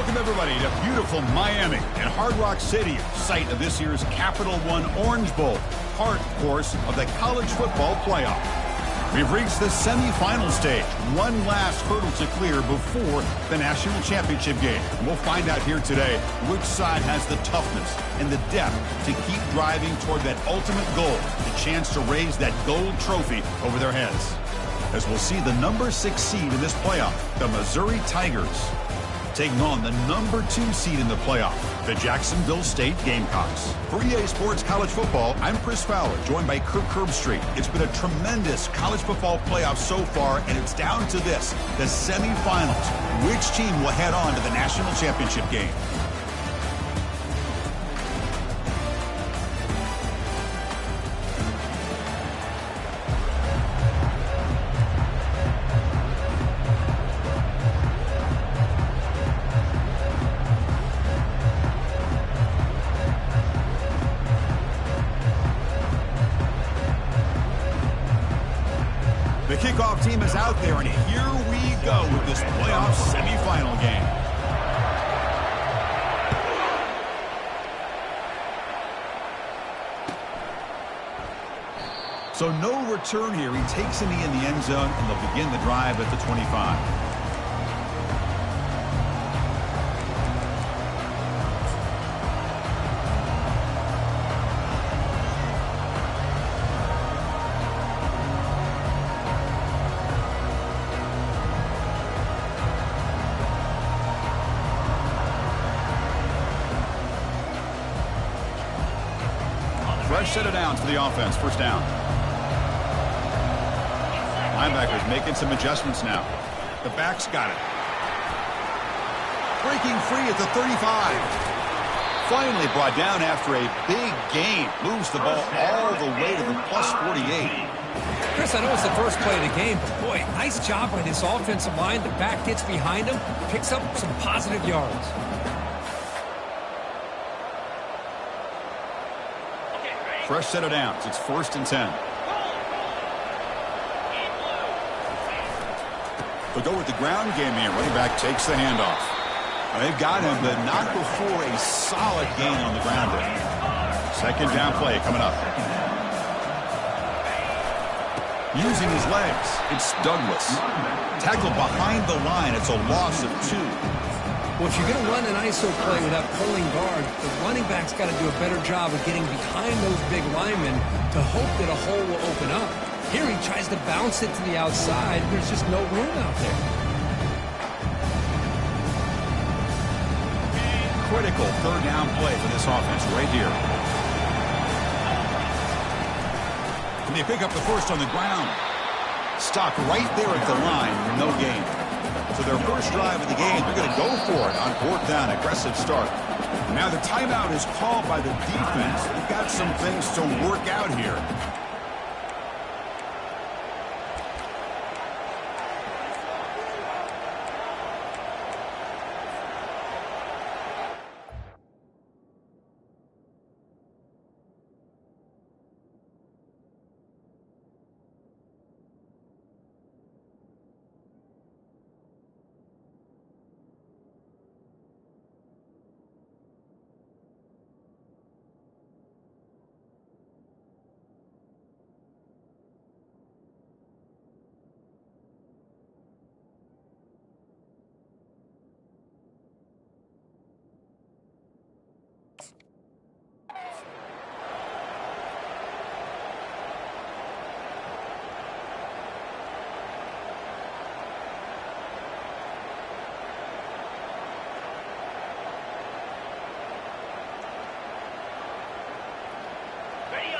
Welcome, everybody, to beautiful Miami and Hard Rock Stadium, site of this year's Capital One Orange Bowl, part, of course, of the college football playoff. We've reached the semifinal stage, one last hurdle to clear before the national championship game. And we'll find out here today which side has the toughness and the depth to keep driving toward that ultimate goal, the chance to raise that gold trophy over their heads. As we'll see the number 6 seed in this playoff, the Missouri Tigers, taking on the number 2 seed in the playoff, the Jacksonville State Gamecocks. For EA Sports College Football, I'm Chris Fowler, joined by Kirk Herbstreit. It's been a tremendous college football playoff so far, and it's down to this, the semifinals. Which team will head on to the national championship game? The kickoff team is out there, and here we go with this playoff semifinal game. So no return here. He takes a knee in the end zone, and they'll begin the drive at the 25. Fresh set of downs for the offense. First down. Linebackers making some adjustments now. The back's got it. Breaking free at the 35. Finally brought down after a big gain. Moves the ball all the way to the plus 48. Chris, I know it's the first play of the game, but boy, nice job by this offensive line. The back gets behind him, picks up some positive yards. Fresh set of downs. It's 1st and 10. They'll go with the ground game here. Running back takes the handoff. They've got him, but not before a solid gain on the ground. Second down play coming up. Using his legs, it's Douglas. Tackled behind the line. It's a loss of 2. Well, if you're going to run an ISO play without pulling guard, the running back's got to do a better job of getting behind those big linemen to hope that a hole will open up. Here he tries to bounce it to the outside. There's just no room out there. Critical third down play for this offense right here. And they pick up the first on the ground. Stopped right there at the line. No gain. So their first drive of the game, they're going to go for it on 4th down. Aggressive start. Now the timeout is called by the defense. They've got some things to work out here.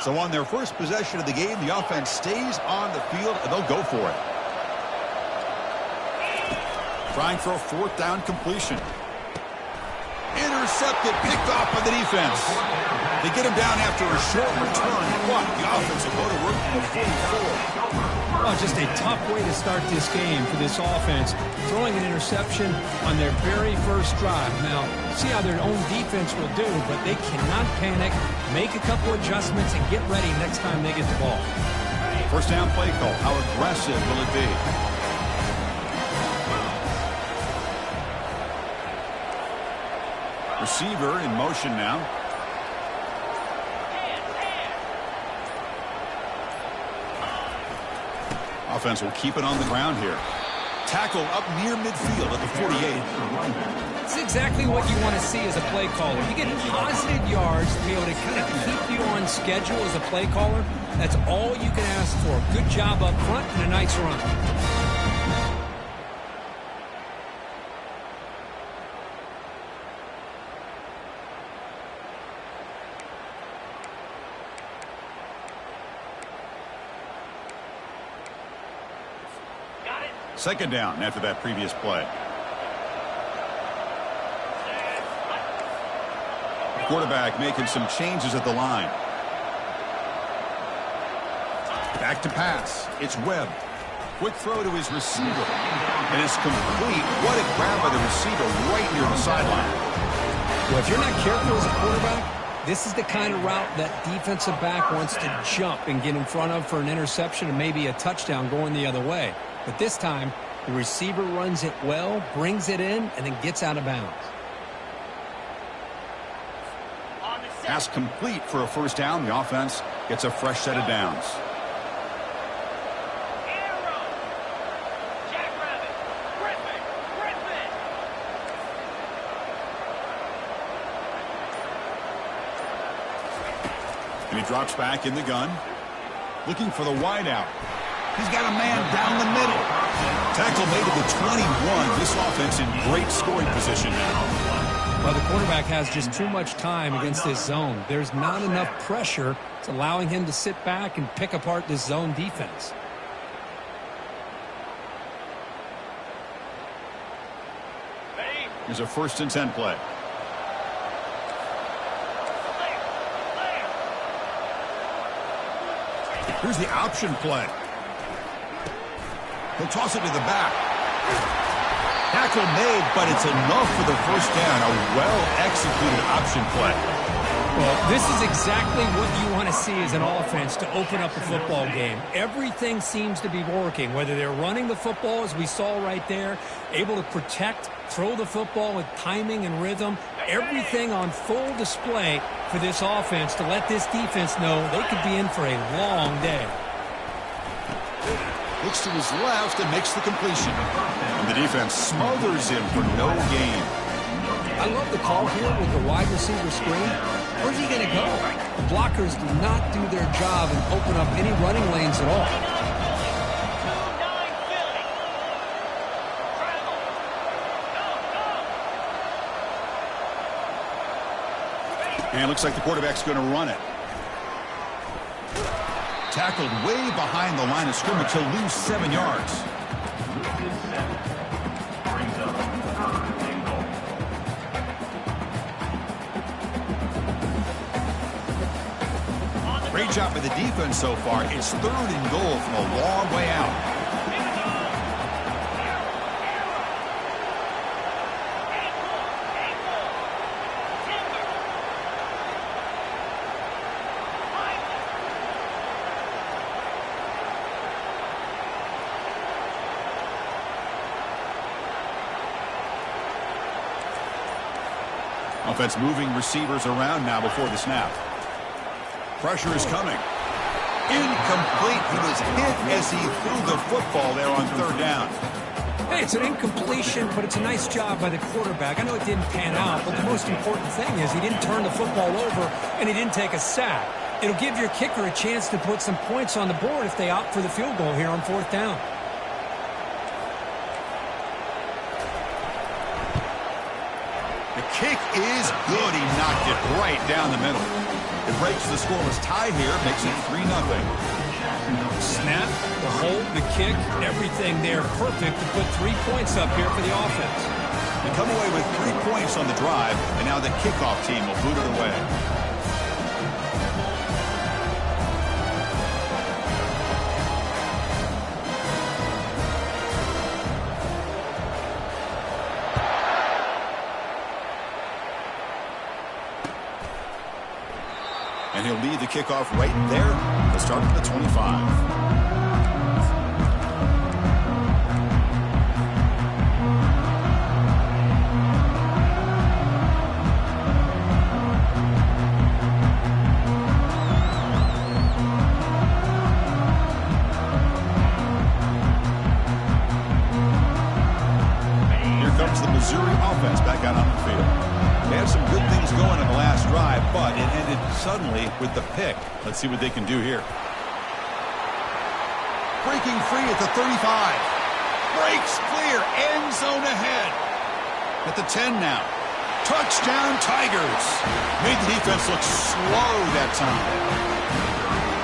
So on their first possession of the game, the offense stays on the field, and they'll go for it. Trying for a 4th down completion. Intercepted, picked off by the defense. They get him down after a short return, but the offense will go to work from the 44. Oh, just a tough way to start this game for this offense. Throwing an interception on their very first drive. Now, see how their own defense will do, but they cannot panic, make a couple adjustments, and get ready next time they get the ball. First down play call. How aggressive will it be? Receiver in motion now. Offense will keep it on the ground here. Tackle up near midfield at the 48. It's exactly what you want to see as a play caller. You get positive yards to be able to kind of keep you on schedule as a play caller. That's all you can ask for. Good job up front and a nice run. Second down after that previous play. Quarterback making some changes at the line. Back to pass. It's Webb. Quick throw to his receiver. And it's complete. What a grab by the receiver right near the sideline. Well, if you're not careful as a quarterback, this is the kind of route that defensive back wants to jump and get in front of for an interception and maybe a touchdown going the other way. But this time, the receiver runs it well, brings it in, and then gets out of bounds. Pass complete for a first down. The offense gets a fresh set of downs. And he drops back in the gun, looking for the wideout. He's got a man down the middle. Tackle made at the 21. This offense in great scoring position now. Well, the quarterback has just too much time against this zone. There's not enough pressure. It's allowing him to sit back and pick apart this zone defense. Here's a 1st and 10 play. Here's the option play. He'll toss it to the back. Tackle made, but it's enough for the first down. A well-executed option play. Well, this is exactly what you want to see as an offense to open up a football game. Everything seems to be working, whether they're running the football, as we saw right there, able to protect, throw the football with timing and rhythm, everything on full display for this offense to let this defense know they could be in for a long day. Looks to his left and makes the completion. And the defense smothers him for no gain. I love the call here with the wide receiver screen. Where's he going to go? The blockers do not do their job and open up any running lanes at all. And it looks like the quarterback's going to run it. Tackled way behind the line of scrimmage. He'll lose 7 yards. Great job by the defense so far. It's 3rd and goal from a long way out. Offense moving receivers around now before the snap. Pressure is coming. Incomplete. He was hit as he threw the football there on 3rd down. Hey, it's an incompletion, but it's a nice job by the quarterback. I know it didn't pan out, but the most important thing is he didn't turn the football over and he didn't take a sack. It'll give your kicker a chance to put some points on the board if they opt for the field goal here on 4th down. Kick is good. He knocked it right down the middle. It breaks the scoreless tie here, makes it 3-0. Snap, the hold, the kick, everything there perfect to put 3 points up here for the offense. They come away with 3 points on the drive, and now the kickoff team will boot it away. And he'll lead the kickoff right there to start at the 25. Missouri offense back out on the field. They had some good things going in the last drive, but it ended suddenly with the pick. Let's see what they can do here. Breaking free at the 35. Breaks clear. End zone ahead. At the 10 now. Touchdown Tigers. Made the defense look slow that time.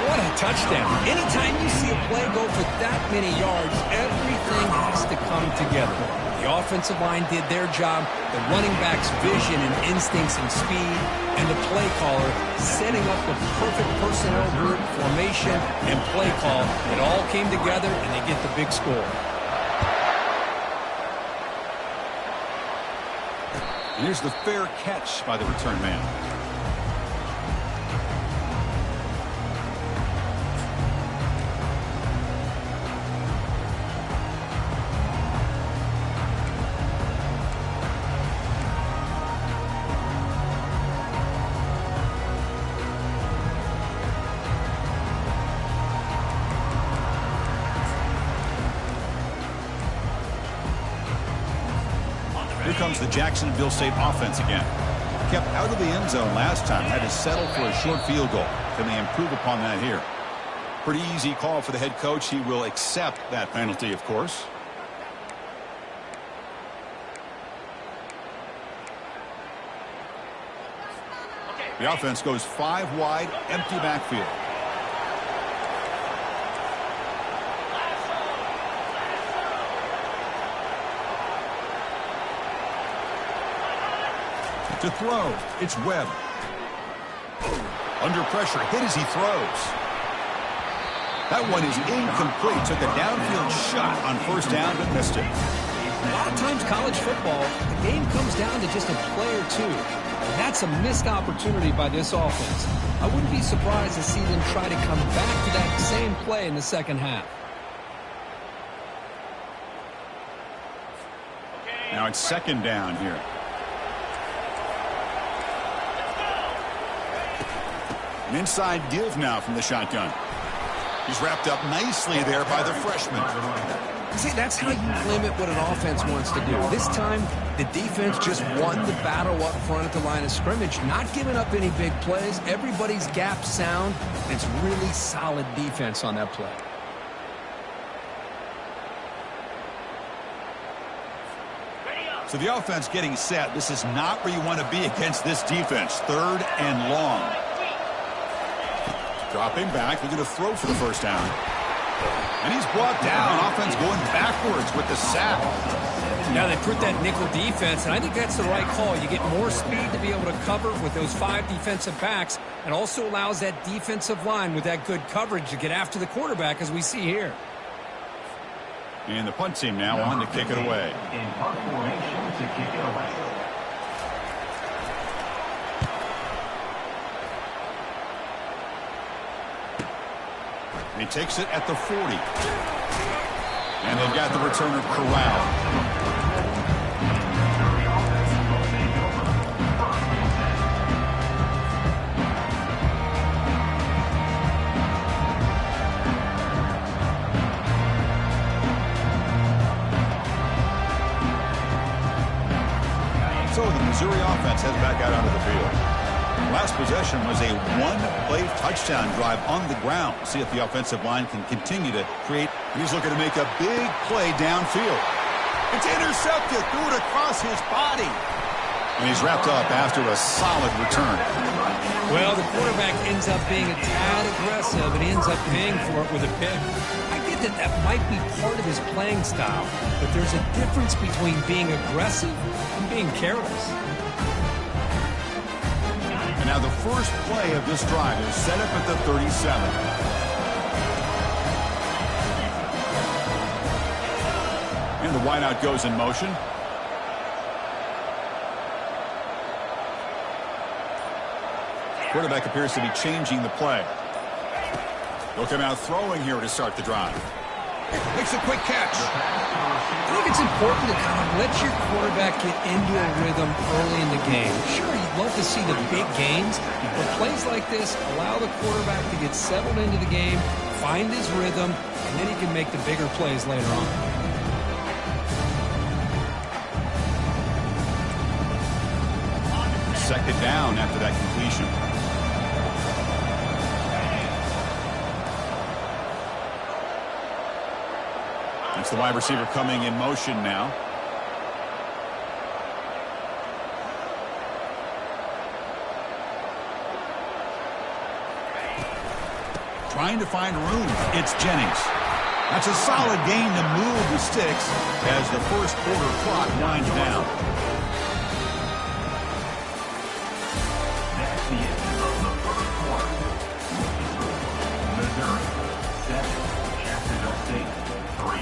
What a touchdown. Anytime you see a play go for that many yards, everything has to come together. The offensive line did their job, the running back's vision and instincts and speed, and the play caller setting up the perfect personnel group, formation, and play call. It all came together, and they get the big score. Here's the fair catch by the return man. Here comes the Jacksonville State offense again. Kept out of the end zone last time. Had to settle for a short field goal. Can they improve upon that here? Pretty easy call for the head coach. He will accept that penalty, of course. The offense goes 5 wide, empty backfield. To throw, it's Webb. Under pressure, hit as he throws. That one is incomplete. Took a downfield shot on first down, but missed it. A lot of times college football, the game comes down to just a play or two. And that's a missed opportunity by this offense. I wouldn't be surprised to see them try to come back to that same play in the second half. Now it's second down here. An inside give now from the shotgun. He's wrapped up nicely there by the freshman. See, that's how you limit what an offense wants to do. This time, the defense just won the battle up front at the line of scrimmage, not giving up any big plays. Everybody's gap sound. It's really solid defense on that play. So the offense getting set. This is not where you want to be against this defense. 3rd and long. Dropping back, looking to throw for the first down. And he's brought down. Offense going backwards with the sack. Now they put that nickel defense, and I think that's the right call. You get more speed to be able to cover with those 5 defensive backs, and also allows that defensive line with that good coverage to get after the quarterback, as we see here. And the punt team now on to kick it away. In punt formation to kick it away. He takes it at the 40. And they've got the returner corralled. So the Missouri offense heads back out onto the field. Last possession was a one-play touchdown drive on the ground. See if the offensive line can continue to create. He's looking to make a big play downfield. It's intercepted. Threw it across his body. And he's wrapped up after a solid return. Well, the quarterback ends up being a tad aggressive and he ends up paying for it with a pick. I get that that might be part of his playing style, but there's a difference between being aggressive and being careless. And now the first play of this drive is set up at the 37. And the wideout goes in motion. Quarterback appears to be changing the play. He'll come out throwing here to start the drive. Makes a quick catch. I think it's important to kind of let your quarterback get into a rhythm early in the game. Sure, you'd love to see the big games, but plays like this allow the quarterback to get settled into the game, find his rhythm, and then he can make the bigger plays later on. second down after that completion. It's the wide receiver coming in motion now. Trying to find room. It's Jennings. That's a solid gain to move the sticks as the first quarter clock winds down. That's the end of the first quarter. Missouri 7, Jacksonville State 3.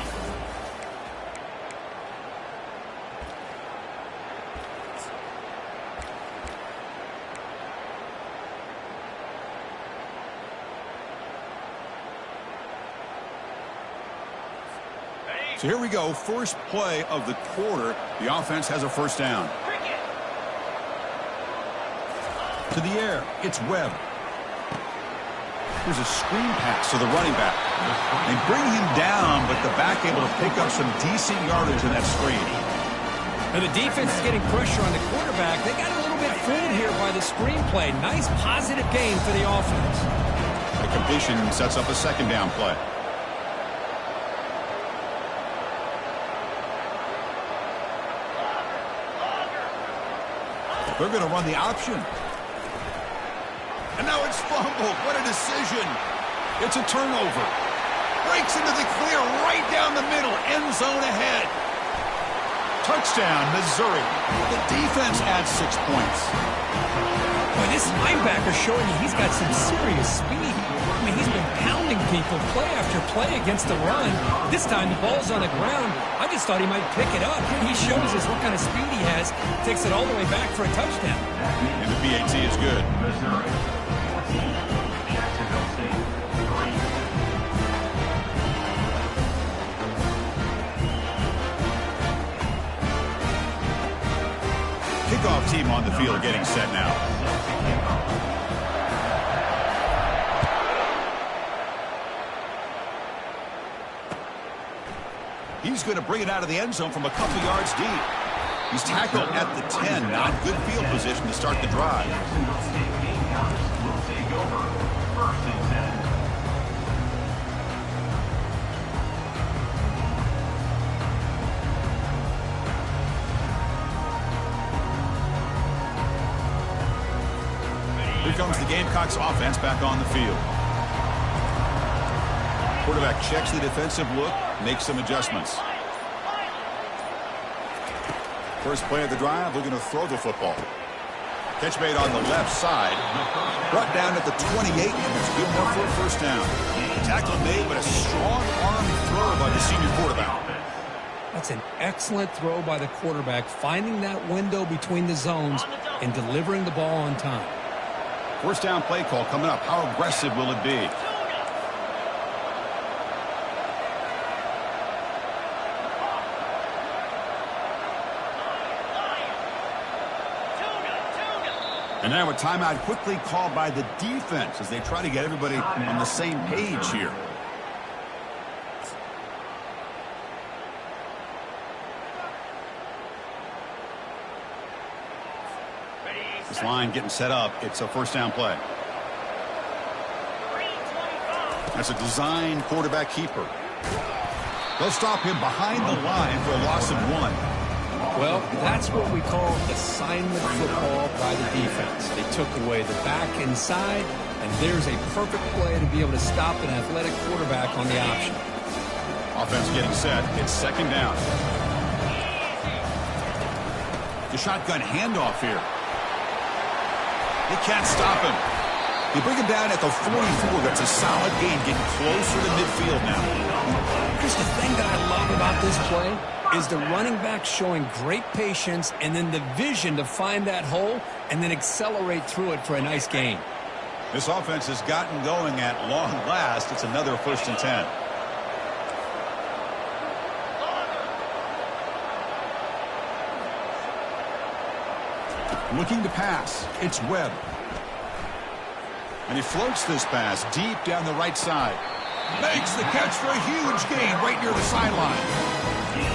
So here we go, first play of the quarter. The offense has a first down. To the air, it's Webb. Here's a screen pass to the running back. They bring him down, but the back able to pick up some decent yardage in that screen. And the defense is getting pressure on the quarterback. They got a little bit fooled here by the screen play. Nice positive gain for the offense. The completion sets up a second down play. They're going to run the option. And now it's fumbled. What a decision. It's a turnover. Breaks into the clear right down the middle. End zone ahead. Touchdown, Missouri. The defense adds 6 points. Boy, this linebacker showing you he's got some serious speed. I mean, he's been pounding people play after play against the run. This time the ball's on the ground. I just thought he might pick it up. He shows us what kind of speed he has. Takes it all the way back for a touchdown. And the BAT is good. Missouri 14, Jacksonville State 3. Kickoff team on the field getting set now. He's going to bring it out of the end zone from a couple yards deep. He's tackled at the 10. Not good field position to start the drive. Jacksonville State Gamecocks will take over. First and 10. Here comes the Gamecocks offense back on the field. Quarterback checks the defensive look, makes some adjustments. First play of the drive, they're going to throw the football. Catch made on the left side. Brought down at the 28, and it's good enough for a first down. Tackle made, but a strong arm throw by the senior quarterback. That's an excellent throw by the quarterback, finding that window between the zones and delivering the ball on time. First down play call coming up. How aggressive will it be? And now a timeout quickly called by the defense as they try to get everybody on the same page here. This line getting set up. It's a first down play. That's a design quarterback keeper. They'll stop him behind the line for a loss of 1. Well, that's what we call assignment football by the defense. They took away the back inside, and there's a perfect play to be able to stop an athletic quarterback on the option. Offense getting set. It's second down. The shotgun handoff here. They can't stop him. They bring him down at the 44. That's a solid gain, getting closer to midfield now. Here's the thing that I love about this play is the running back showing great patience and then the vision to find that hole and then accelerate through it for a nice gain. This offense has gotten going at long last. It's another first and 10. Looking to pass. It's Webb. And he floats this pass deep down the right side. Makes the catch for a huge gain right near the sideline.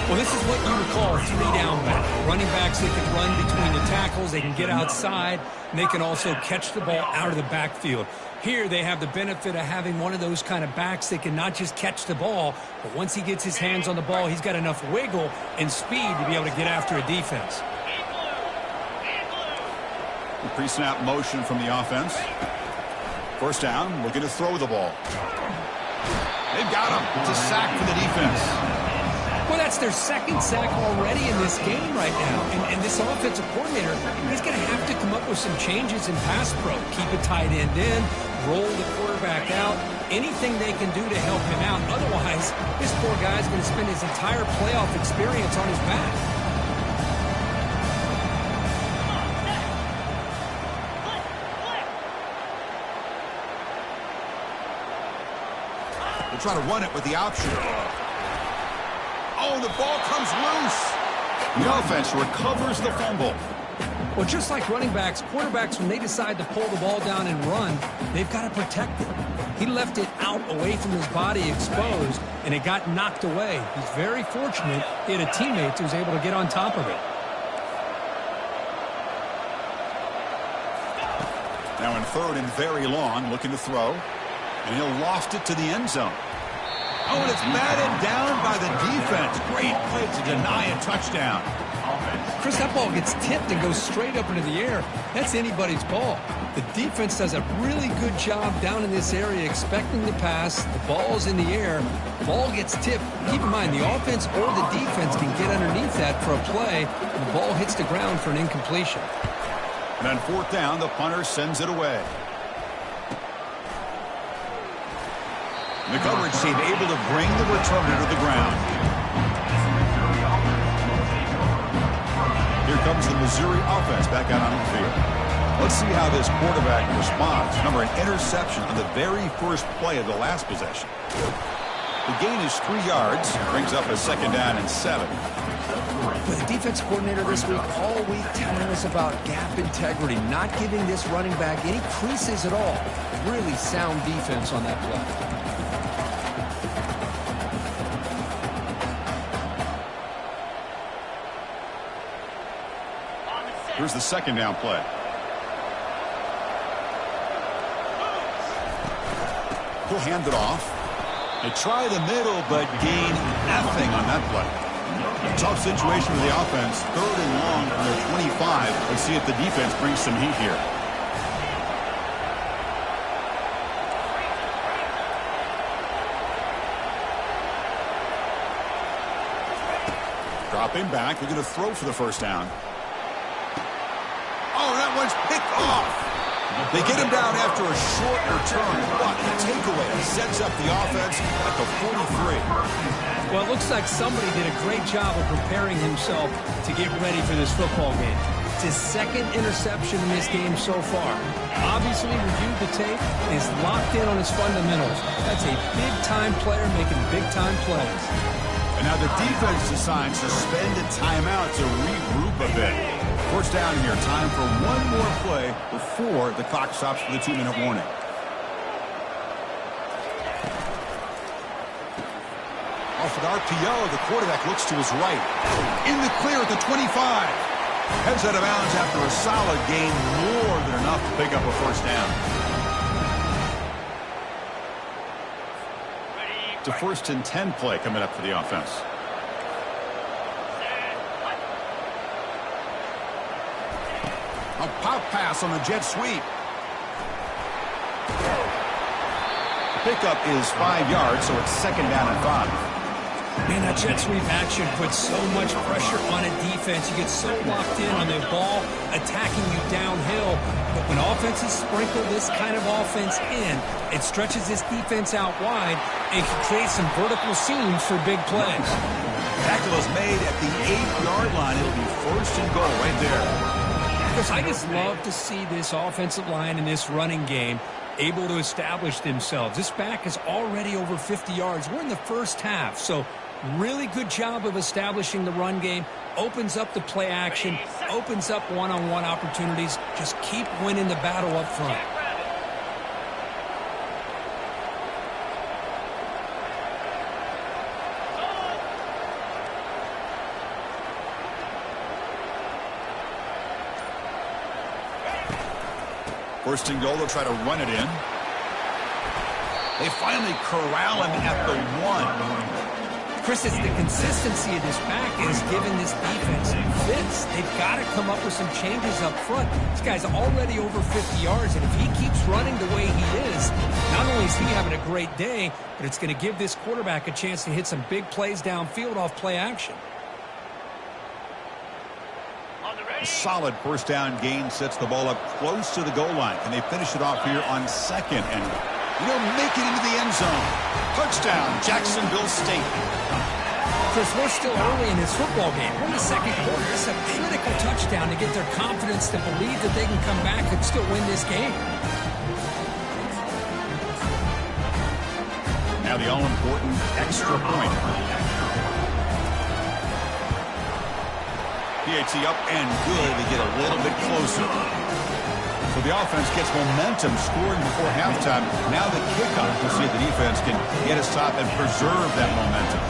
Well, this is what you would call a three-down back. Running backs that can run between the tackles, they can get outside, and they can also catch the ball out of the backfield. Here they have the benefit of having one of those kind of backs that can not just catch the ball, but once he gets his hands on the ball, he's got enough wiggle and speed to be able to get after a defense. The pre-snap motion from the offense. First down, looking to throw the ball. They've got him. It's a sack for the defense. Well, that's their second sack already in this game right now. And this offensive coordinator, he's going to have to come up with some changes in pass pro. Keep a tight end in, roll the quarterback out, anything they can do to help him out. Otherwise, this poor guy's going to spend his entire playoff experience on his back. They'll try to run it with the option. Oh, the ball comes loose. The offense recovers the fumble. Well, just like running backs, quarterbacks, when they decide to pull the ball down and run, they've got to protect it. He left it out away from his body exposed, and it got knocked away. He's very fortunate he had a teammate who was able to get on top of it. Now in third and very long, looking to throw. And he'll loft it to the end zone. Oh, and it's batted down by the defense. Great play to deny a touchdown. Chris, that ball gets tipped and goes straight up into the air. That's anybody's ball. The defense does a really good job down in this area expecting the pass. The ball's in the air. Ball gets tipped. Keep in mind, the offense or the defense can get underneath that for a play. And the ball hits the ground for an incompletion. And on fourth down, the punter sends it away. The coverage team able to bring the returner to the ground. Here comes the Missouri offense back out on the field. Let's see how this quarterback responds. Remember, an interception on the very first play of the last possession. The gain is 3 yards, brings up a second down and 7. With the defense coordinator this week, all week telling us about gap integrity, not giving this running back any creases at all. Really sound defense on that play. Here's the second down play. He'll hand it off. They try the middle, but gain nothing on that play. Tough situation for the offense. Third and long on their 25. Let's see if the defense brings some heat here. Dropping back. They're going to throw for the first down. Oh, that one's picked off. They get him down after a short return, but the takeaway sets up the offense at the 43. Well, it looks like somebody did a great job of preparing himself to get ready for this football game. It's his second interception in this game so far. Obviously reviewed the tape and is locked in on his fundamentals. That's a big-time player making big-time plays. And now the defense decides to spend a timeout to regroup a bit. First down here. Time for one more play before the clock stops for the 2-minute warning. Off an RPO, the quarterback looks to his right. In the clear at the 25. Heads out of bounds after a solid gain, more than enough to pick up a first down. It's a 1st and 10 play coming up for the offense. A pop pass on the jet sweep. The pickup is 5 yards, so it's second down and 5. Man, that jet sweep action puts so much pressure on a defense. You get so locked in on the ball attacking you downhill. But when offenses sprinkle this kind of offense in, it stretches this defense out wide and can create some vertical seams for big plays. Tackle is made at the 8-yard line. It'll be 1st and goal right there. Because I just love to see this offensive line in this running game able to establish themselves. This back is already over 50 yards. We're in the first half, so really good job of establishing the run game. Opens up the play action, opens up one-on-one opportunities. Just keep winning the battle up front. First and goal, they'll try to run it in. They finally corral him at the 1. Chris, it's the consistency of this back is giving this defense fits. They've got to come up with some changes up front. This guy's already over 50 yards, and if he keeps running the way he is, not only is he having a great day, but it's going to give this quarterback a chance to hit some big plays downfield off play action. A solid first down gain sets the ball up close to the goal line. Can they finish it off here on second? And they'll make it into the end zone. Touchdown, Jacksonville State. Chris, we're still early in this football game. We're in the second quarter. It's a critical touchdown to get their confidence to believe that they can come back and still win this game. Now the all-important extra point. PAT up and good to get a little bit closer. So the offense gets momentum scoring before halftime. Now the kickoff. We'll see if the defense can get a stop and preserve that momentum.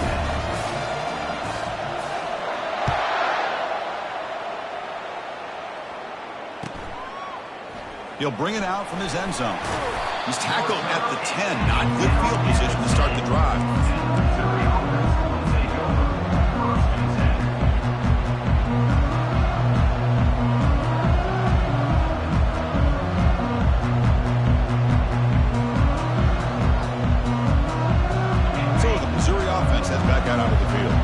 He'll bring it out from his end zone. He's tackled at the 10. Not good field position to start the drive. Back out onto the field.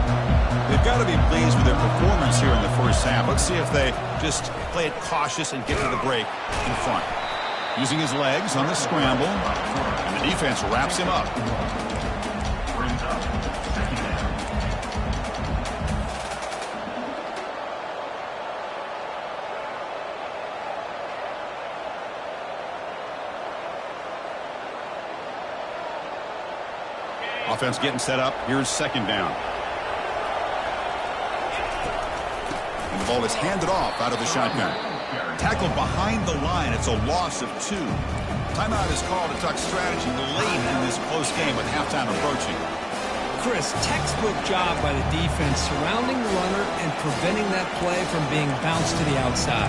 They've got to be pleased with their performance here in the first half. Let's see if they just play it cautious and get to the break in front. Using his legs on the scramble, and the defense wraps him up. Offense getting set up. Here's second down. And the ball is handed off out of the shotgun. Tackled behind the line. It's a loss of 2. Timeout is called to talk strategy late in this close game with halftime approaching. Chris, textbook job by the defense surrounding the runner and preventing that play from being bounced to the outside.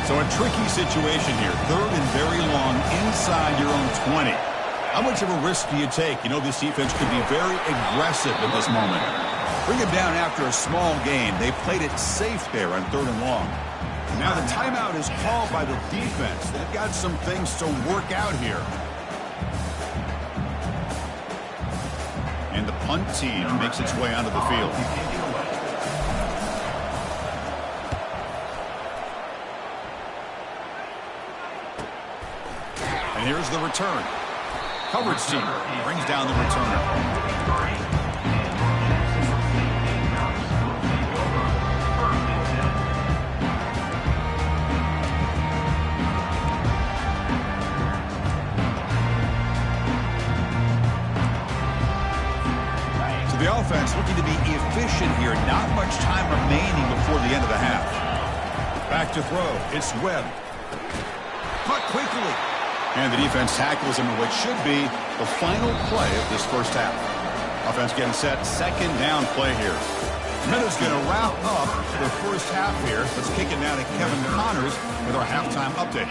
So a tricky situation here. Third and very long inside your own 20. How much of a risk do you take? You know this defense could be very aggressive at this moment. Bring it down after a small gain. They played it safe there on third and long. Now the timeout is called by the defense. They've got some things to work out here. And the punt team makes its way onto the field. Here's the return. Coverage team brings down the returner. So the offense looking to be efficient here. Not much time remaining before the end of the half. Back to throw. It's Webb. Caught quickly. And the defense tackles him in what should be the final play of this first half. Offense getting set. Second down play here. Minute's going to wrap up the first half here. Let's kick it now to Kevin Connors with our halftime update.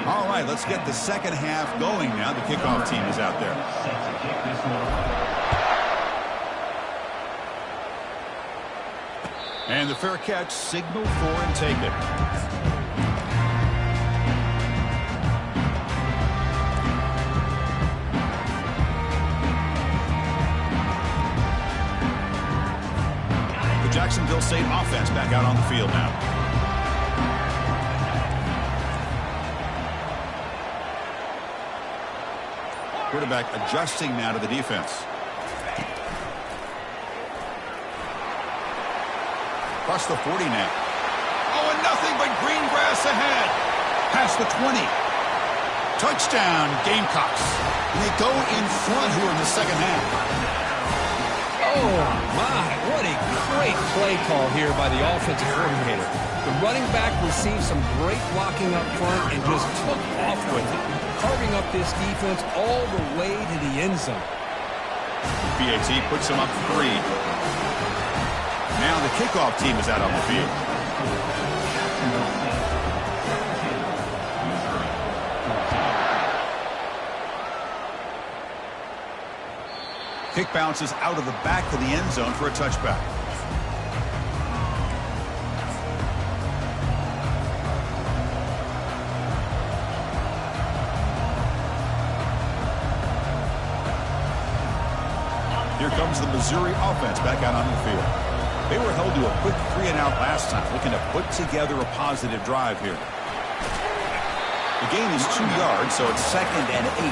All right, let's get the second half going now. The kickoff team is out there. And the fair catch, signal for and take it. Jacksonville State offense back out on the field now. Quarterback adjusting now to the defense. Across the 40 now. Oh, and nothing but green grass ahead. Past the 20. Touchdown, Gamecocks. And they go in front here in the second half. Oh, my, what a great play call here by the offensive coordinator. The running back received some great blocking up front and just took off with it, carving up this defense all the way to the end zone. PAT puts them up 3. Now the kickoff team is out on the field. Kick bounces out of the back of the end zone for a touchback. Here comes the Missouri offense back out on the field. They were held to a quick 3-and-out last time, looking to put together a positive drive here. The gain is 2 yards, so it's 2nd and 8.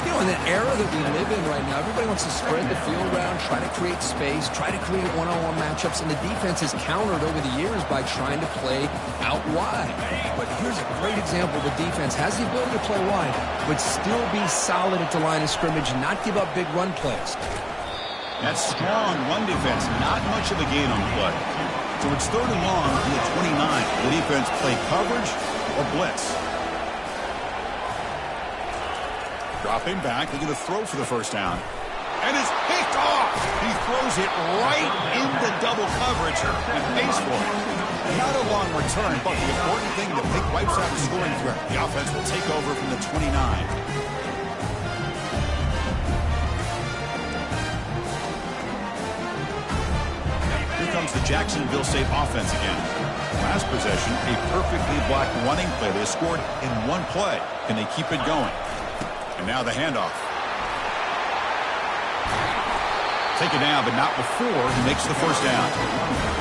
You know, in the era that we live in right now, everybody wants to spread the field around, try to create space, try to create one-on-one matchups, and the defense has countered over the years by trying to play out wide. But here's a great example. The defense has the ability to play wide, but still be solid at the line of scrimmage and not give up big run plays. That strong run defense, not much of a gain on the play. So it's 3rd and long from the 29. The defense play coverage or blitz. Dropping back, looking to throw for the first down. And it's picked off. He throws it right into double coverage and pays for it. Not a long return, but the important thing, the pick wipes out the scoring threat. The offense will take over from the 29. Here comes the Jacksonville State offense again. Last possession, a perfectly blocked running play. They scored in one play. Can they keep it going? And now the handoff. Take it down, but not before he makes the first down.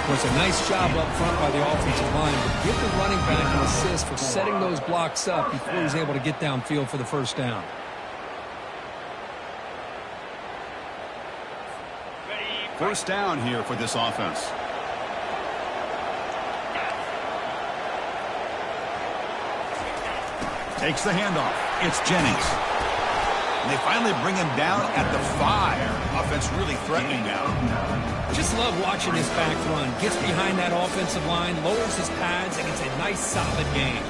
Well, it's a nice job up front by the offensive line, but give the running back an assist for setting those blocks up before he's able to get downfield for the first down. First down here for this offense. Takes the handoff. It's Jennings. And they finally bring him down at the 5. Offense really threatening now. Just love watching this back run. Gets behind that offensive line, lowers his pads, and gets a nice solid gain.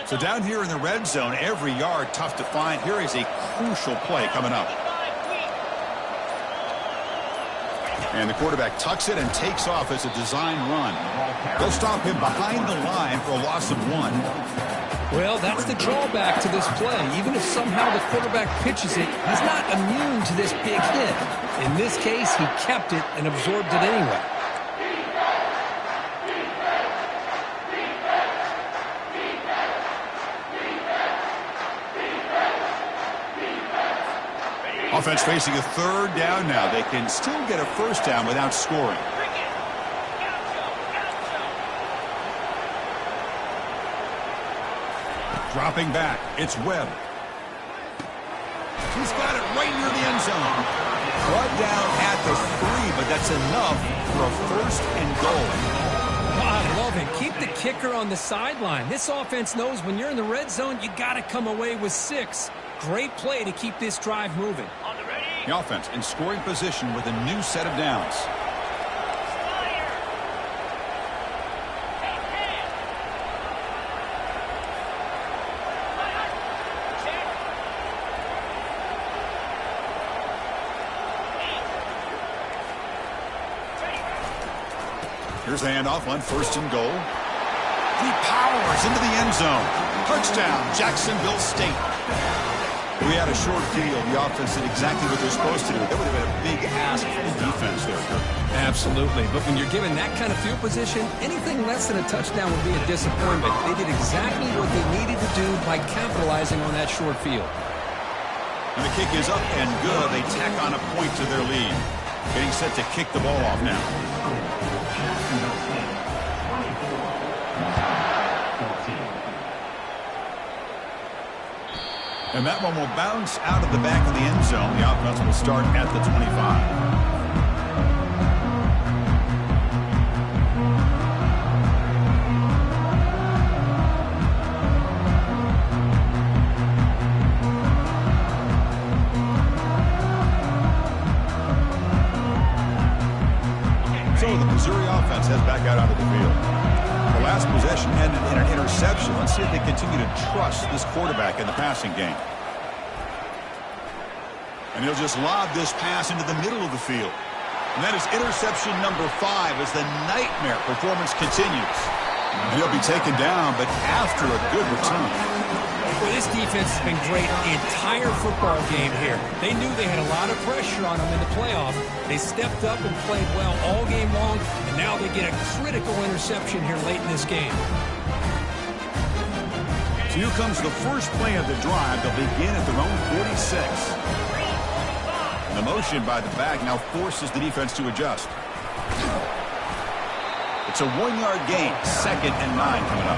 So down here in the red zone, every yard tough to find. Here is a crucial play coming up. And the quarterback tucks it and takes off as a design run. They'll stop him behind the line for a loss of 1. Well, that's the drawback to this play. Even if somehow the quarterback pitches it, he's not immune to this big hit. In this case, he kept it and absorbed it anyway. Offense facing a 3rd down now. They can still get a first down without scoring. Dropping back, it's Webb. He's got it right near the end zone. Brought down at the 3, but that's enough for a 1st and goal. I love it. Keep the kicker on the sideline. This offense knows when you're in the red zone, you got to come away with 6. Great play to keep this drive moving. The offense in scoring position with a new set of downs. Here's the handoff on 1st and goal. He powers into the end zone. Touchdown, Jacksonville State. We had a short field. The offense did exactly what they're supposed to do. That would have been a big ask for the defense there. Absolutely. But when you're given that kind of field position, anything less than a touchdown would be a disappointment. They did exactly what they needed to do by capitalizing on that short field. And the kick is up and good. They tack on a point to their lead. Getting set to kick the ball off now. And that one will bounce out of the back of the end zone. The offense will start at the 25. trusts this quarterback in the passing game. And he'll just lob this pass into the middle of the field. And that is interception number 5 as the nightmare performance continues. And he'll be taken down, but after a good return. Well, this defense has been great the entire football game here. They knew they had a lot of pressure on them in the playoffs. They stepped up and played well all game long, and now they get a critical interception here late in this game. So here comes the first play of the drive. They'll begin at their own 46. The motion by the back now forces the defense to adjust. It's a 1-yard gain, 2nd and 9 coming up.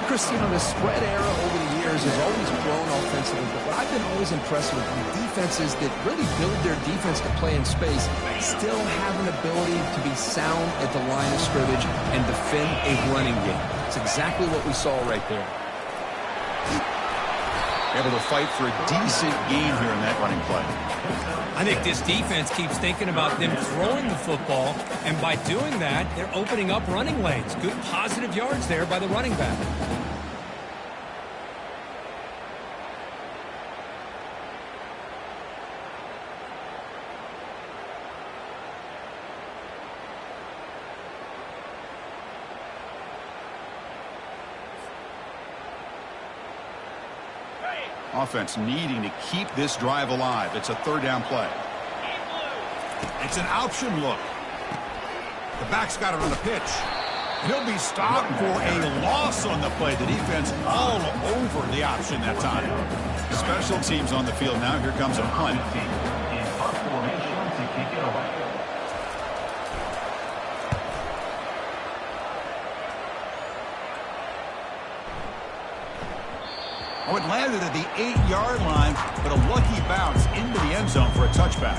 Chris, the spread era over the years has always grown offensively, but what I've been always impressed with defenses that really build their defense to play in space still have an ability to be sound at the line of scrimmage and defend a running game. It's exactly what we saw right there. Able to fight for a decent gain here in that running play. I think this defense keeps thinking about them throwing the football, and by doing that, they're opening up running lanes. Good positive yards there by the running back. Offense needing to keep this drive alive. It's a 3rd down play. It's an option look. The back's got it on the pitch. He'll be stopped for a loss on the play. The defense all over the option that time. Special teams on the field now. Here comes a punt. In punt formation to kick it away. Oh, it landed at the 8-yard line, but a lucky bounce into the end zone for a touchback.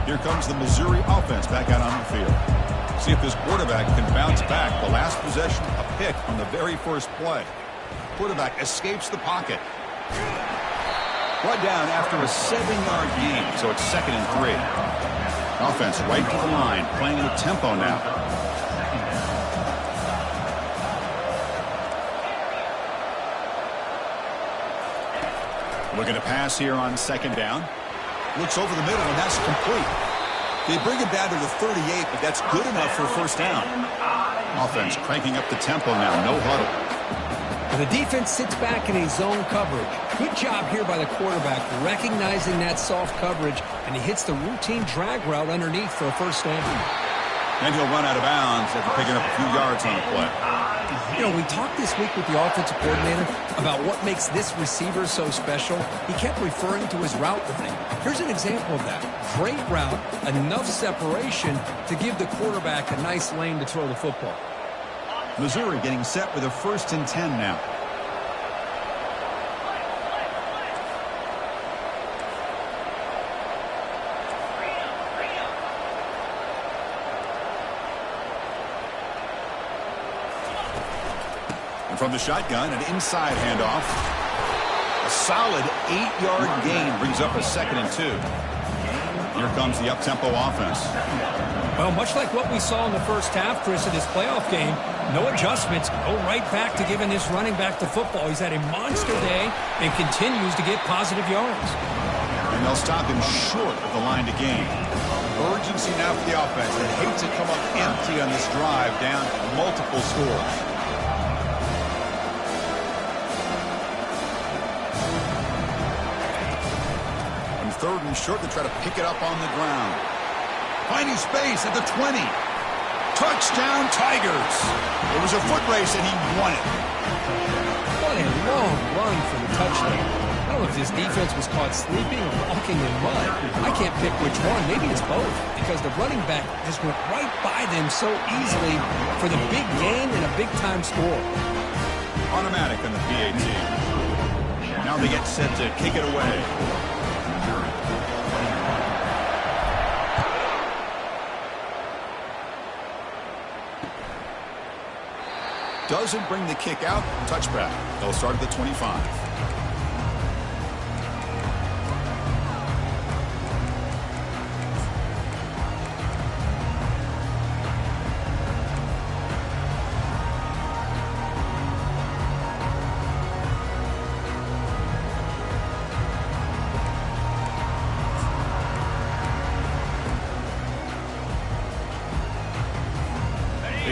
Here comes the Missouri offense back out on the field. See if this quarterback can bounce back. The last possession, a pick on the very first play. Quarterback escapes the pocket. Brought down after a 7-yard gain, so it's 2nd and 3. Offense right to the line, playing with tempo now. Looking to pass here on 2nd down. Looks over the middle, and that's complete. They bring it down to the 38, but that's good enough for a 1st down. Offense cranking up the tempo now, no huddle. The defense sits back in a zone coverage. Good job here by the quarterback, recognizing that soft coverage, and he hits the routine drag route underneath for a 1st down. And he'll run out of bounds after picking up a few yards on the play. We talked this week with the offensive coordinator about what makes this receiver so special. He kept referring to his route running. Here's an example of that. Great route, enough separation to give the quarterback a nice lane to throw the football. Missouri getting set with a 1st and 10 now. And from the shotgun, an inside handoff. A solid 8-yard gain brings up a 2nd and 2. Here comes the up-tempo offense. Well, much like what we saw in the first half, Chris, of this playoff game, no adjustments. Go right back to giving this running back the football. He's had a monster day and continues to get positive yards. And they'll stop him short of the line to gain. Urgency now for the offense. They hate to come up empty on this drive, down multiple scores. On 3rd and short, they try to pick it up on the ground. Finding space at the 20. Touchdown, Tigers. It was a foot race, and he won it. What a long run for the touchdown. I don't know if this defense was caught sleeping or walking in mud. I can't pick which one. Maybe it's both, because the running back just went right by them so easily for the big gain and a big-time score. Automatic on the PAT. Now they get set to kick it away. Doesn't bring the kick out. Touchback. They'll start at the 25.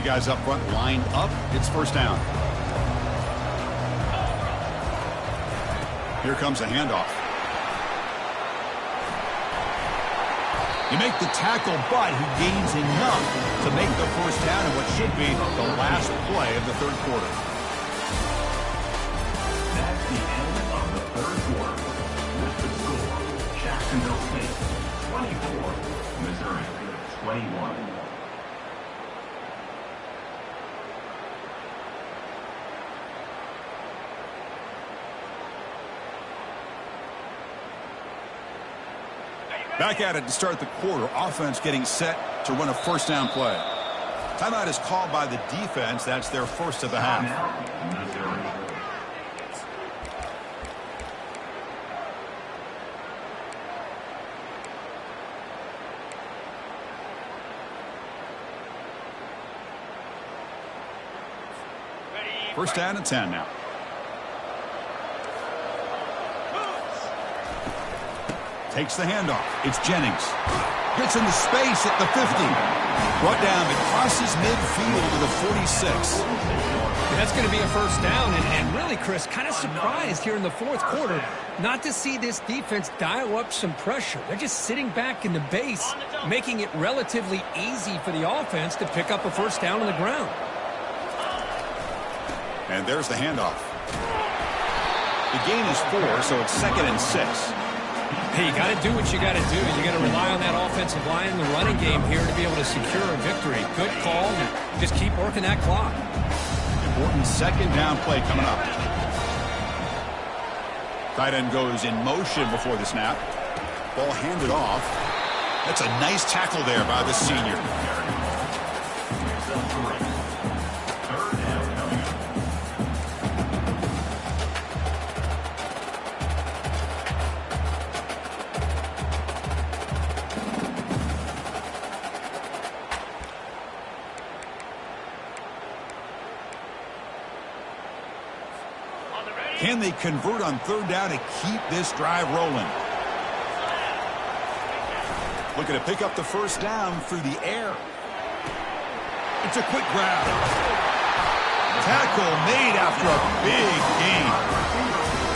Okay, guys up front lined up. It's first down. Here comes a handoff. You make the tackle, but he gains enough to make the first down in what should be the last play of the third quarter. That's the end of the third quarter. With the score, Jacksonville State 24, Missouri 21. Back at it to start the quarter. Offense getting set to run a first down play. Timeout is called by the defense. That's their first of the half. Missouri. First down and 10 now. Takes the handoff. It's Jennings. Gets into space at the 50. Brought down. It crosses midfield to the 46. That's going to be a first down. And really, Chris, kind of surprised here in the fourth quarter not to see this defense dial up some pressure. They're just sitting back in the base, making it relatively easy for the offense to pick up a first down on the ground. And there's the handoff. The gain is 4, so it's 2nd and 6. Hey, you got to do what you got to do. You got to rely on that offensive line in the running game here to be able to secure a victory. Good call, and just keep working that clock. Important second down play coming up. Tight end goes in motion before the snap. Ball handed off. That's a nice tackle there by the senior. Can they convert on third down to keep this drive rolling? Looking to pick up the first down through the air. It's a quick grab. Tackle made after a big gain.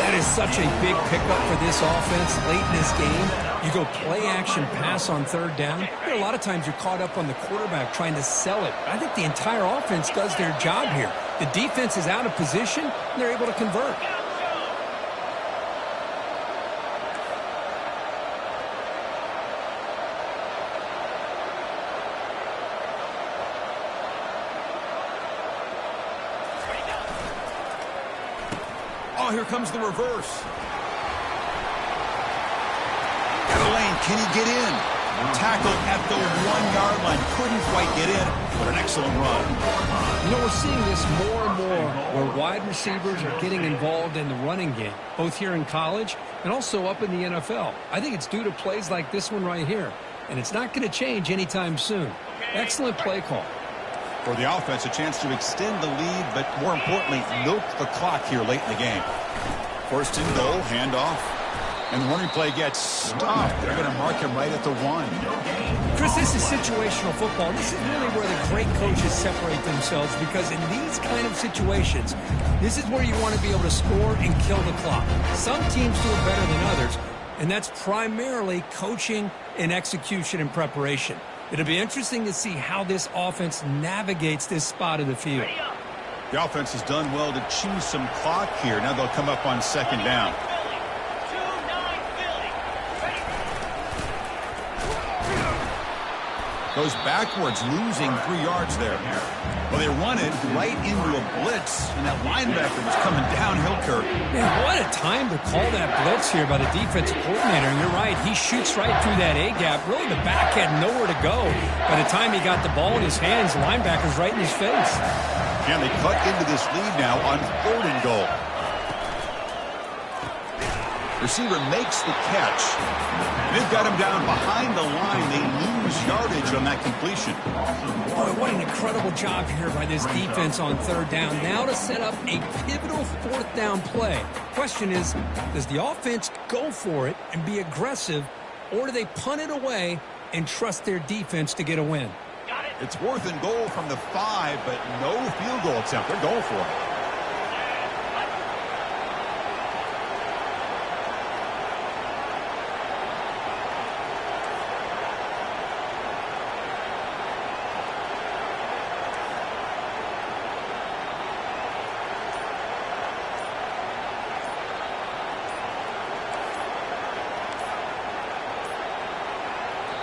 That is such a big pickup for this offense late in this game. You go play action pass on third down. A lot of times you're caught up on the quarterback trying to sell it. I think the entire offense does their job here. The defense is out of position, and they're able to convert. Oh, here comes the reverse. Got a lane. Can he get in? Tackle at the 1-yard line. Couldn't quite get in, but an excellent run. You know, we're seeing this more and more where wide receivers are getting involved in the running game, both here in college and also up in the NFL. I think it's due to plays like this one right here, and it's not going to change anytime soon. Excellent play call. For the offense, a chance to extend the lead, but more importantly, milk the clock here late in the game. First and goal, handoff, and the running play gets stopped. They're going to mark him right at the 1. Chris, this is situational football. This is really where the great coaches separate themselves, because in these kind of situations, this is where you want to be able to score and kill the clock. Some teams do it better than others, and that's primarily coaching and execution and preparation. It'll be interesting to see how this offense navigates this spot of the field. The offense has done well to chew some clock here. Now they'll come up on second down. Goes backwards, losing 3 yards there. Well, they run it right into a blitz, and that linebacker was coming downhill, Kirk. Man, what a time to call that blitz here by the defensive coordinator. And you're right, he shoots right through that A-gap. Really, the back had nowhere to go. By the time he got the ball in his hands, the linebacker's right in his face. And they cut into this lead now on 3rd and goal. Receiver makes the catch. They've got him down behind the line. They lose yardage on that completion. Boy, what an incredible job here by this defense on third down. Now to set up a pivotal 4th down play. Question is, does the offense go for it and be aggressive, or do they punt it away and trust their defense to get a win? Got it. It's 4th and goal from the 5, but no field goal attempt. They're going for it.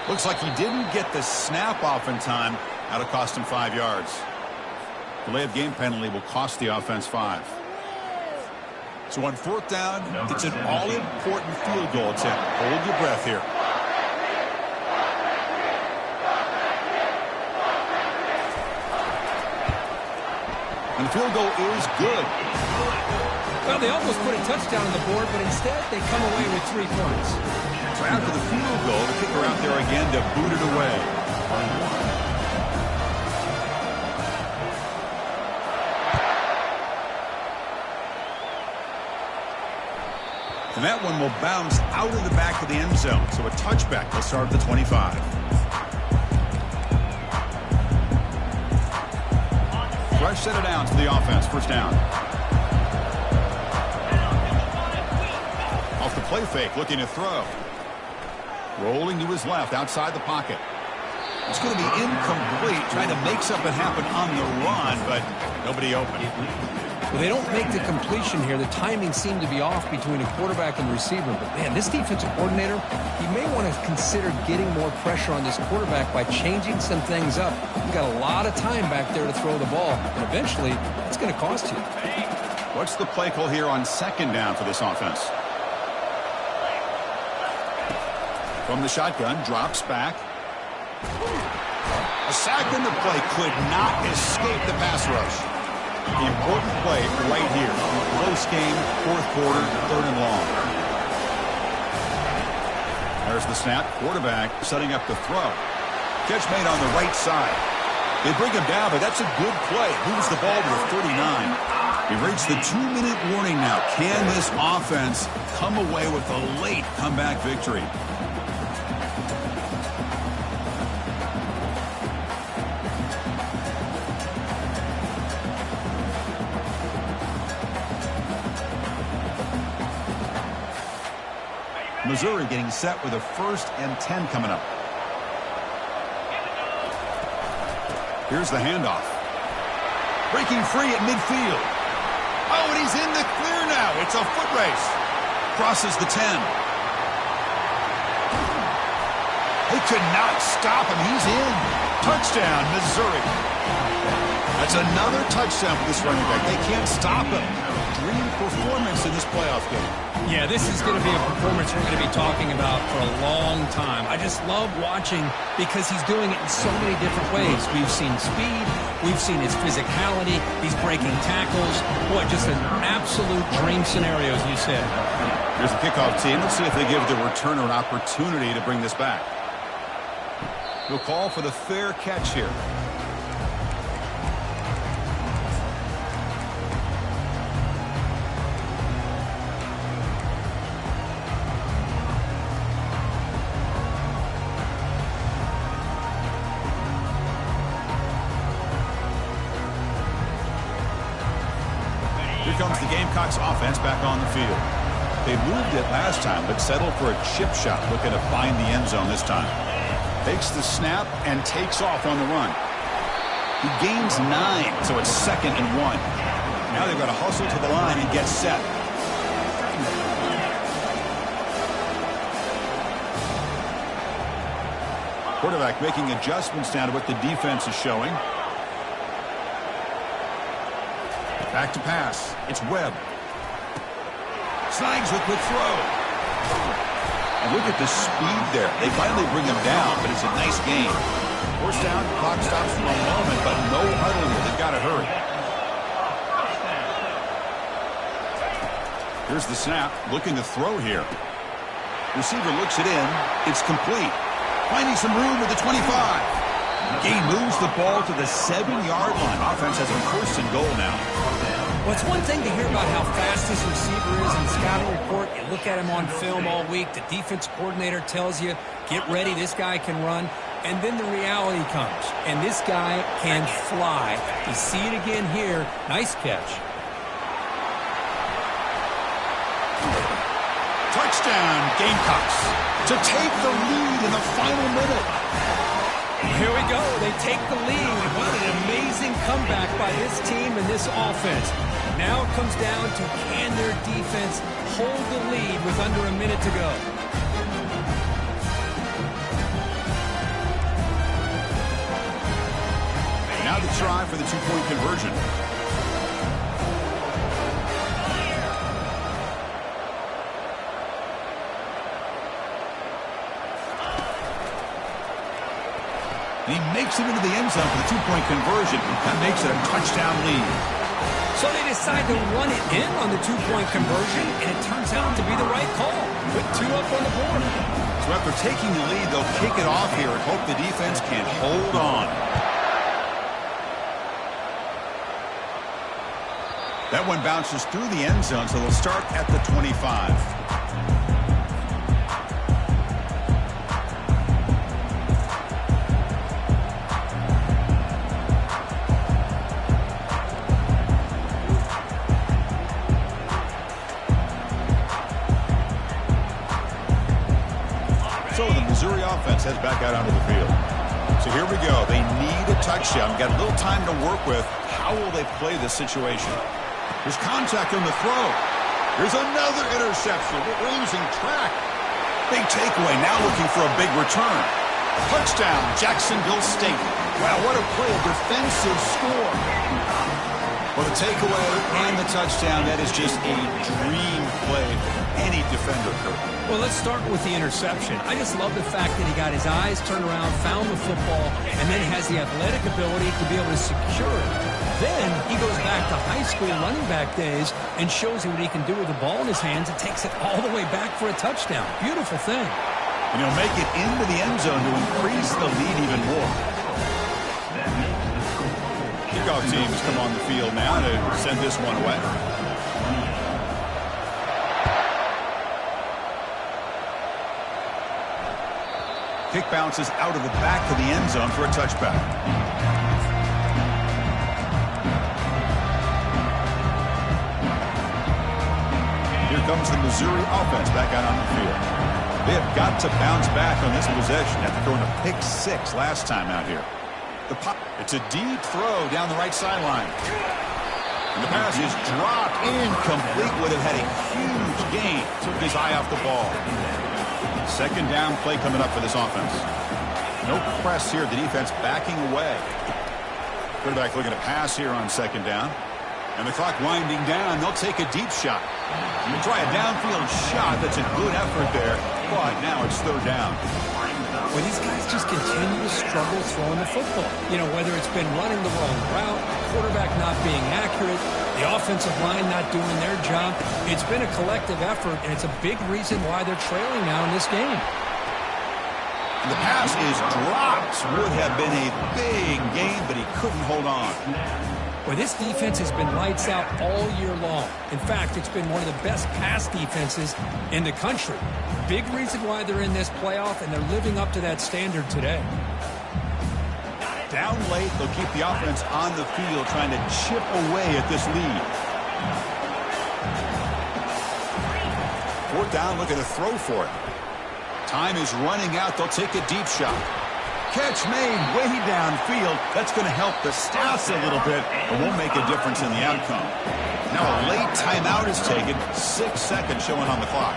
Looks like he didn't get the snap off in time. That'll cost him 5 yards. Delay of game penalty will cost the offense 5. So on 4th down, it's an all-important field goal attempt. Hold your breath here. And the field goal is good. Well, they almost put a touchdown on the board, but instead they come away with 3 points. So after the field goal, the kicker out there again to boot it away. And that one will bounce out of the back of the end zone. So a touchback will start at the 25. Fresh set it down to the offense. 1st down. Off the play fake, looking to throw. Rolling to his left, outside the pocket. It's going to be incomplete, trying to make something happen on the run, but nobody open. Well, they don't make the completion here. The timing seemed to be off between a quarterback and the receiver. But, man, this defensive coordinator, he may want to consider getting more pressure on this quarterback by changing some things up. You've got a lot of time back there to throw the ball, and eventually it's going to cost you. What's the play call here on 2nd down for this offense? From the shotgun, drops back. A sack in the play could not escape the pass rush. The important play right here. Close game, 4th quarter, 3rd and long. There's the snap. Quarterback setting up the throw. Catch made on the right side. They bring him down, but that's a good play. Moves the ball to the 39. He reached the 2-minute warning now. Can this offense come away with a late comeback victory? Missouri getting set with a 1st and 10 coming up. Here's the handoff. Breaking free at midfield. Oh, and he's in the clear now. It's a foot race. Crosses the 10. They could not stop him. He's in. Touchdown, Missouri. That's another touchdown for this running back. They can't stop him. Dream performance in this playoff game. Yeah, this is going to be a performance we're going to be talking about for a long time. I just love watching because he's doing it in so many different ways. We've seen speed. We've seen his physicality. He's breaking tackles. Boy, just an absolute dream scenario, as you said. Here's the kickoff team. Let's see if they give the returner an opportunity to bring this back. He'll call for the fair catch here. Here comes the Gamecocks offense back on the field. They moved it last time, but settled for a chip shot, looking to find the end zone this time. Takes the snap and takes off on the run. He gains 9, so it's 2nd and 1. Now they've got to hustle to the line and get set. Quarterback making adjustments now to what the defense is showing. Back to pass. It's Webb. Snags with the throw. And look at the speed there. They finally bring him down, but it's a nice game. 1st down, clock stops for a moment, but no huddle here. They've got to hurry. Here's the snap. Looking to throw here. Receiver looks it in. It's complete. Finding some room with the 25. Gain moves the ball to the 7-yard line. Offense has a 1st and goal now. Well, it's one thing to hear about how fast this receiver is in scouting report. You look at him on film all week. The defense coordinator tells you, get ready, this guy can run. And then the reality comes. And this guy can fly. You see it again here. Nice catch. Touchdown, Gamecocks, to take the lead in the final minute. Here we go. They take the lead. What an amazing comeback by this team and this offense. Now it comes down to can their defense hold the lead with under a minute to go. Now the try for the two-point conversion. He makes it into the end zone for the two-point conversion. That makes it a touchdown lead. So they decide to run it in on the two-point conversion, and it turns out to be the right call. Put 2 up on the board. So after taking the lead, they'll kick it off here and hope the defense can hold on. That one bounces through the end zone, so they'll start at the 25. So the Missouri offense heads back out onto the field. So here we go. They need a touchdown. Got a little time to work with. How will they play this situation? There's contact on the throw. There's another interception. We're losing track. Big takeaway. Now looking for a big return. Touchdown, Jacksonville State. Wow, what a play. A defensive score. Well, the takeaway and the touchdown, that is just a dream play for any defender, Kurt. Well, let's start with the interception. I just love the fact that he got his eyes turned around, found the football, and then has the athletic ability to be able to secure it. Then he goes back to high school running back days and shows you what he can do with the ball in his hands and takes it all the way back for a touchdown. Beautiful thing. And he'll make it into the end zone to increase the lead even more. Kickoff teams come on the field now to send this one away. Kick bounces out of the back of the end zone for a touchback. Here comes the Missouri offense back out on the field. They have got to bounce back on this possession after throwing a pick 6 last time out here. It's a deep throw down the right sideline. And the pass is dropped. Incomplete. Would have had a huge gain. Took his eye off the ball. Second down play coming up for this offense. No press here. The defense backing away. Quarterback looking to pass here on second down. And the clock winding down. They'll take a deep shot. They'll try a downfield shot. That's a good effort there. But now it's third down. Well, these guys just continue to struggle throwing the football. You know, whether it's been running the wrong route, quarterback not being accurate, the offensive line not doing their job. It's been a collective effort, and it's a big reason why they're trailing now in this game. And the pass is dropped. Would have been a big game, but he couldn't hold on. Well, this defense has been lights out all year long. In fact, it's been one of the best pass defenses in the country. Big reason why they're in this playoff, and they're living up to that standard today. Down late, they'll keep the offense on the field trying to chip away at this lead. Fourth down, looking to throw for it. Time is running out. They'll take a deep shot. Catch made way downfield. That's going to help the stats a little bit, but won't make a difference in the outcome. Now a late timeout is taken. 6 seconds showing on the clock.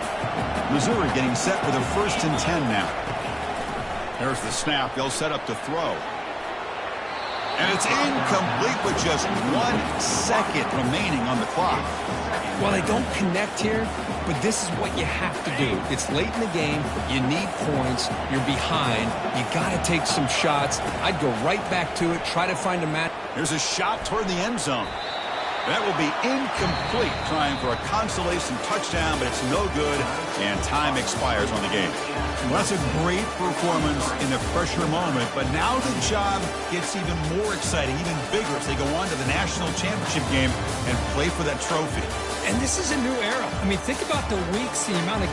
Missouri getting set for the 1st and 10 now. There's the snap. They'll set up to throw. And it's incomplete with just 1 second remaining on the clock. Well, they don't connect here, but this is what you have to do. It's late in the game. You need points. You're behind. You got to take some shots. I'd go right back to it, try to find a match. Here's a shot toward the end zone. That will be incomplete, trying for a consolation touchdown, but it's no good, and time expires on the game. Well, that's a great performance in the pressure moment, but now the job gets even more exciting, even bigger as they go on to the national championship game and play for that trophy. And this is a new era. I mean, think about the weeks, the amount of games